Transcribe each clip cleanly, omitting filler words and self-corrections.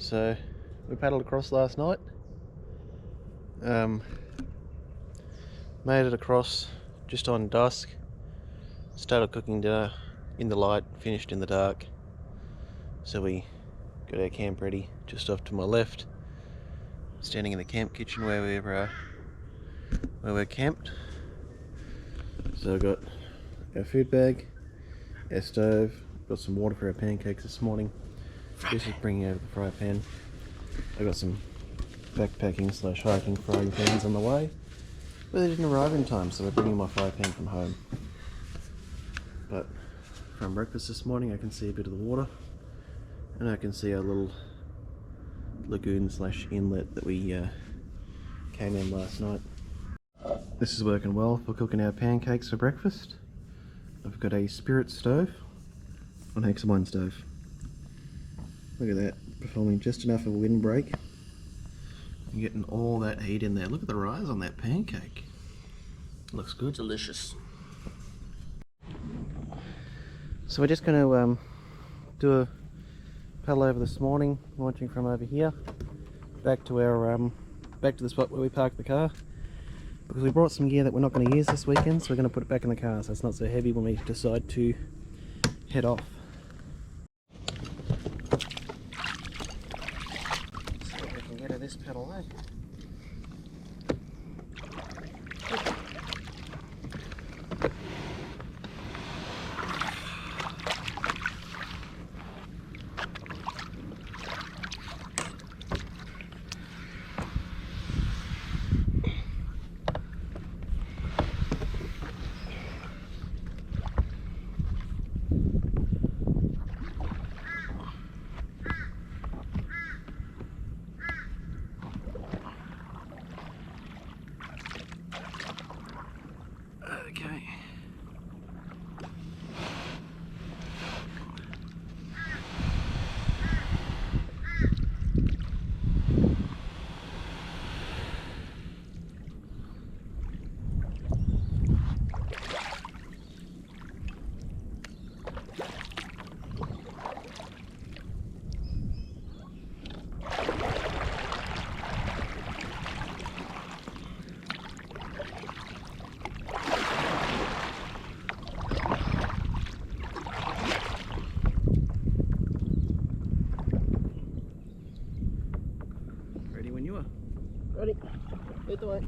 So we paddled across last night. Made it across just on dusk. Started cooking dinner in the light, finished in the dark. So we got our camp ready just off to my left. Standing in the camp kitchen where we're camped. So I've got our food bag, our stove, got some water for our pancakes this morning. This is bringing over the fry pan. I got some backpacking / hiking frying pans on the way, but they didn't arrive in time, so we're bringing my fry pan from home. But from breakfast this morning I can see a bit of the water, and I can see our little lagoon / inlet that we came in last night. This is working well for cooking our pancakes for breakfast. I've got a spirit stove on hexagon stove. Look at that, performing just enough of a windbreak. I'm getting all that heat in there. Look at the rise on that pancake. Looks good, delicious. So we're just going to do a paddle over this morning, launching from over here back to our back to the spot where we parked the car, because we brought some gear that we're not going to use this weekend, so we're going to put it back in the car so it's not so heavy when we decide to head off. See what we can get of this pedal, eh? Okay. Ready? Lead the way.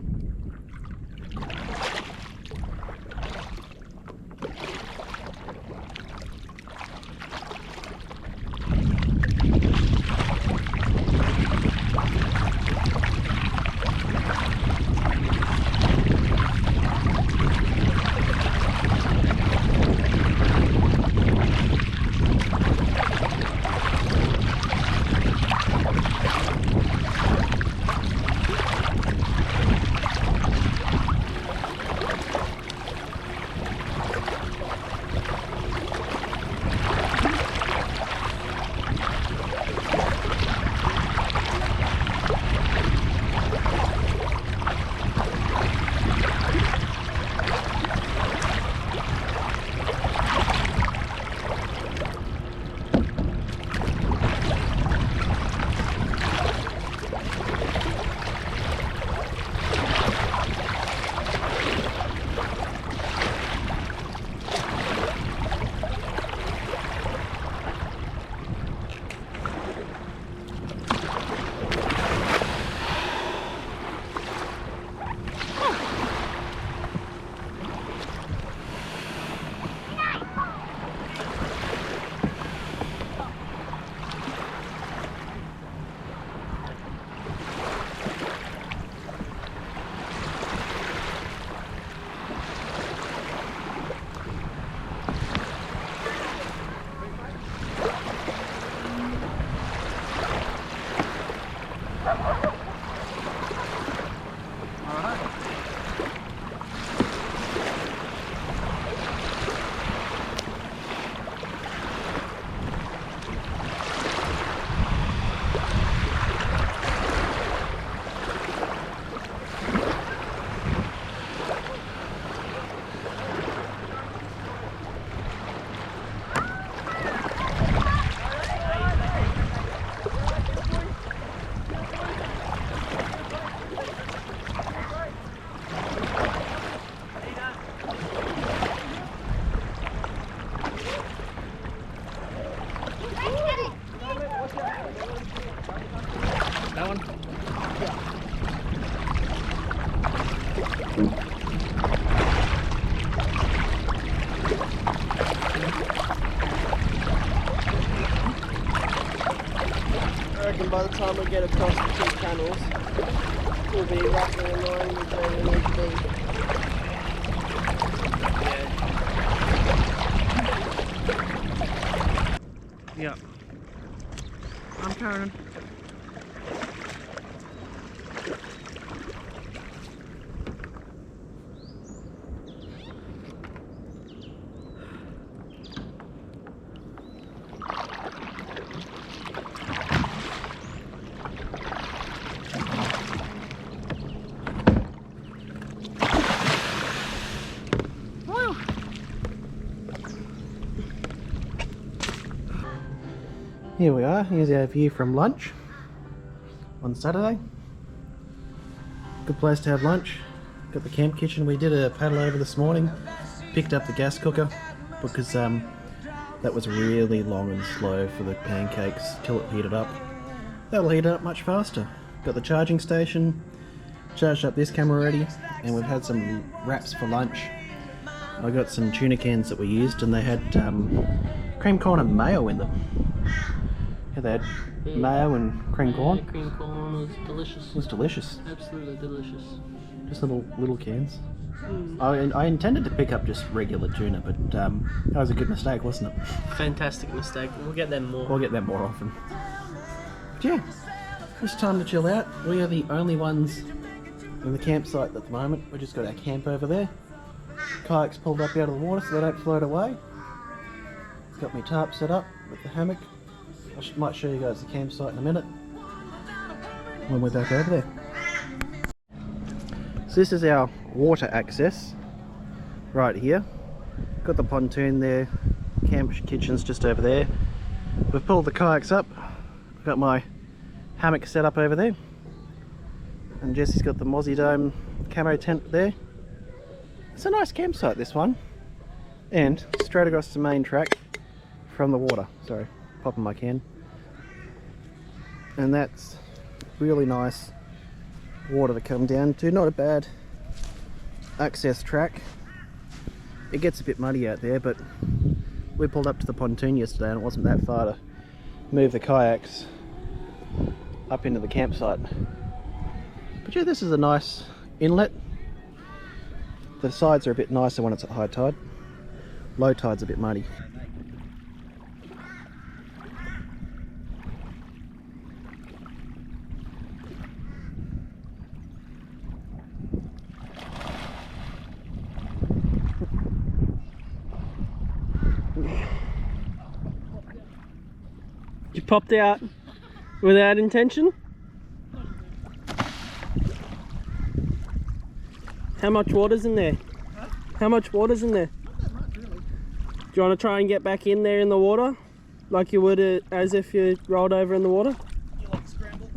reckon by the time we get across the 2 channels, we'll be roughly in line with where we need to be. Yeah. I'm Karen. Here we are, here's our view from lunch on Saturday. Good place to have lunch. Got the camp kitchen. We did a paddle over this morning, picked up the gas cooker because that was really long and slow for the pancakes till it heated up. That'll heat up much faster. Got the charging station, charged up this camera already, and we've had some wraps for lunch. I got some tuna cans that we used and they had cream corn and mayo in them. Yeah, they had mayo and cream corn. Yeah, cream corn was delicious. It was delicious. Absolutely delicious. Just little cans. I intended to pick up just regular tuna, but that was a good mistake, wasn't it? Fantastic mistake. We'll get them more. We'll get them more often. But yeah, it's time to chill out. We are the only ones in the campsite at the moment. We just got our camp over there. Kayaks pulled up out of the water so they don't float away. Got my tarp set up with the hammock. I might show you guys the campsite in a minute when we're back over there. So this is our water access right here. Got the pontoon there, camp kitchen's just over there. We've pulled the kayaks up. I've got my hammock set up over there. And Jesse's got the Mozzie Dome camo tent there. It's a nice campsite, this one. And straight across the main track from the water. Sorry, popping my can. And that's really nice water to come down to. Not a bad access track. It gets a bit muddy out there, but we pulled up to the pontoon yesterday and it wasn't that far to move the kayaks up into the campsite. But yeah, this is a nice inlet. The sides are a bit nicer when it's at high tide. Low tide's a bit muddy. You popped out without intention? How much water's in there? Huh? How much water's in there? Not that much, really. Do you want to try and get back in there in the water? Like you would as if you rolled over in the water? You like scramble?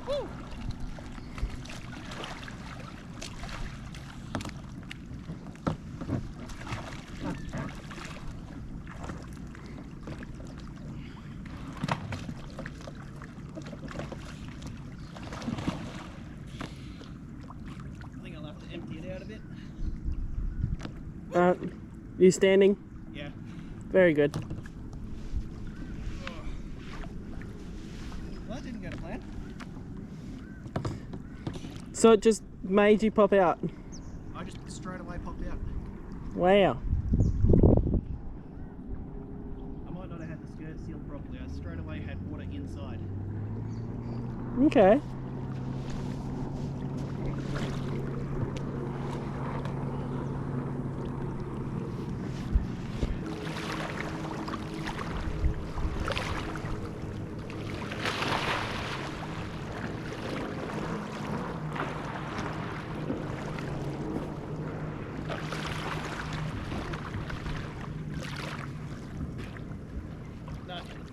Woo! Empty it out a bit. You standing? Yeah. Very good. Well, that didn't go to plan. So it just made you pop out? I just straight away popped out. Wow. I might not have had the skirt sealed properly. I straight away had water inside. Okay.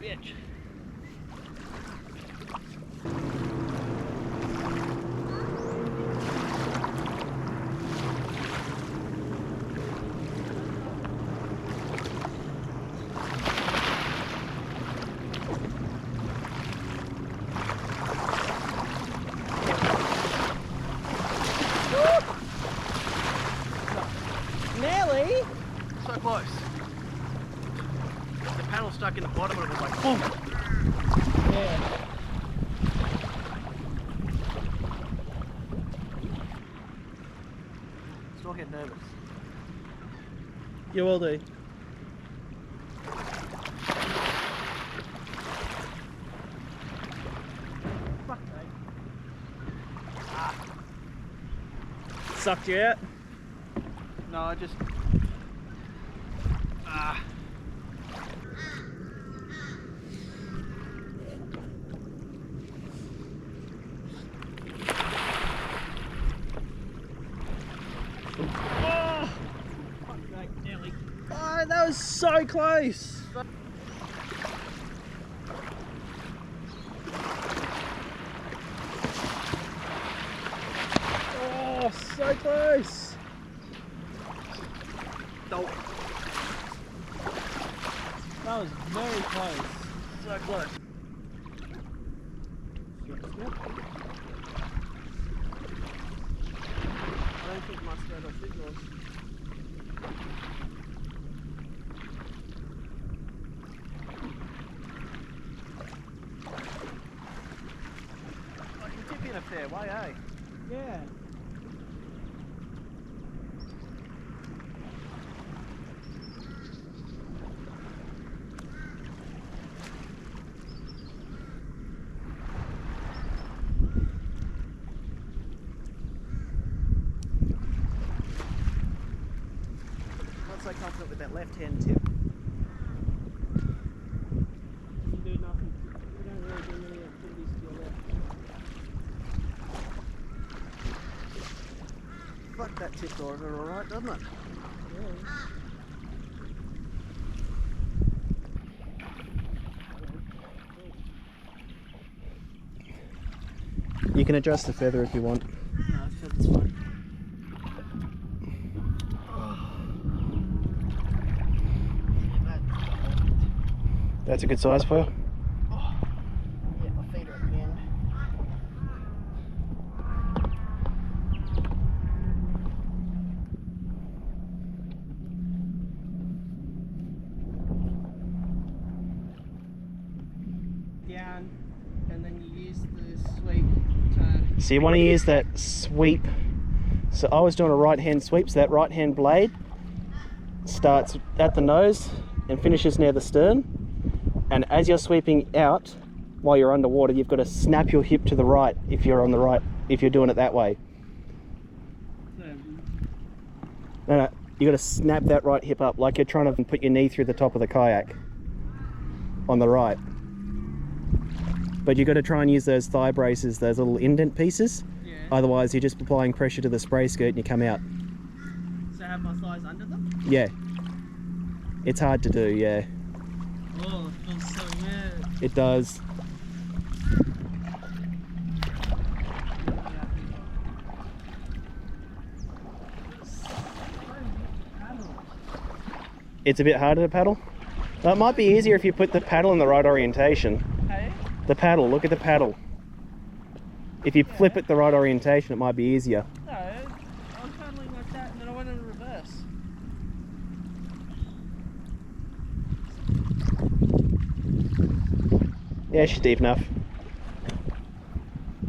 Bitch. Nelly? So close. The paddle stuck in the bottom and it was like, boom. Yeah. Still get nervous. You will do. Fuck me. Sucked you out? No, I just... Oh! Oh, that was so close! Oh, so close! Nope. That was very close. So close. I don't think mustard or signals. I can tip in a fair way, eh? Yeah. Not so confident with that left hand tip. You do nothing. You don't really do many activities to your left. Fuck, that tip over alright, doesn't it? Yeah. You can adjust the feather if you want. No, that's fine. That's a good size for you. Yeah, my feet are at the end. Down, and then you use the sweep to... So you want to use that sweep. So I was doing a right hand sweep, so that right hand blade starts at the nose and finishes near the stern. And as you're sweeping out while you're underwater, you've got to snap your hip to the right if you're on the right, if you're doing it that way. No, you got to snap that right hip up like you're trying to put your knee through the top of the kayak on the right. But you got to try and use those thigh braces, those little indent pieces. Yeah. Otherwise, you're just applying pressure to the spray skirt and you come out. So have my thighs under them? Yeah. It's hard to do, yeah. Oh, it feels so weird. It does. It's a bit harder to paddle. Well, it might be easier if you put the paddle in the right orientation. Hey? The paddle, look at the paddle. If you flip it the right orientation, it might be easier. No, I was paddling like that and then I went in reverse. Yeah, she's deep enough.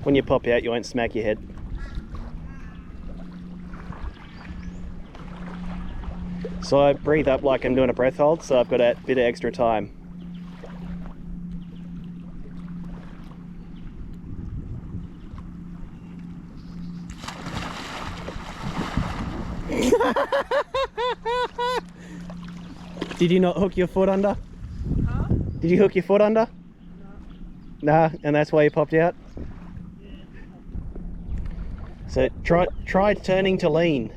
When you pop out, you won't smack your head. So I breathe up like I'm doing a breath hold, so I've got a bit of extra time. Did you not hook your foot under? Huh? Did you hook your foot under? No. Nah, and that's why you popped out? Yeah. So try turning to lean,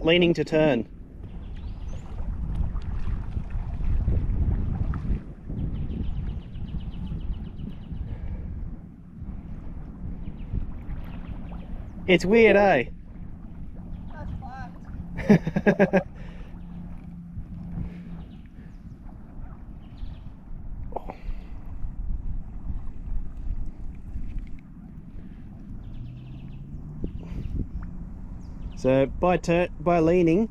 leaning to turn. It's weird, eh? That's fucked. So by leaning,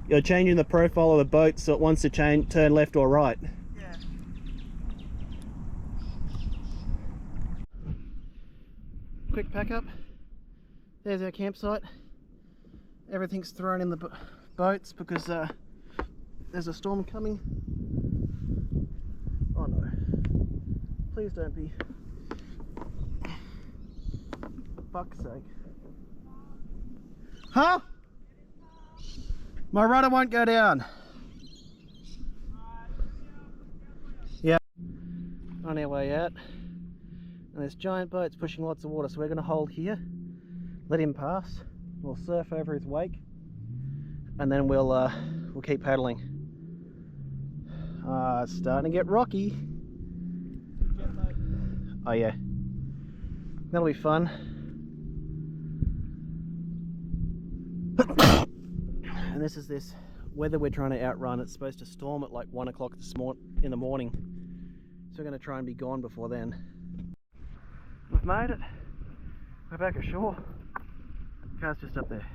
You're changing the profile of the boat so it wants to turn left or right. Yeah. Quick pack up. There's our campsite. Everything's thrown in the boats because there's a storm coming. Oh no. Please don't be. Fuck's sake. Huh? My rudder won't go down. Yeah. On our way out. And there's giant boats pushing lots of water, so we're going to hold here, let him pass, we'll surf over his wake, and then we'll keep paddling. It's starting to get rocky. Oh yeah, that'll be fun. And this is this weather we're trying to outrun. It's supposed to storm at like 1 o'clock in the morning, so we're going to try and be gone before then. We've made it. We're back ashore. Car's just up there.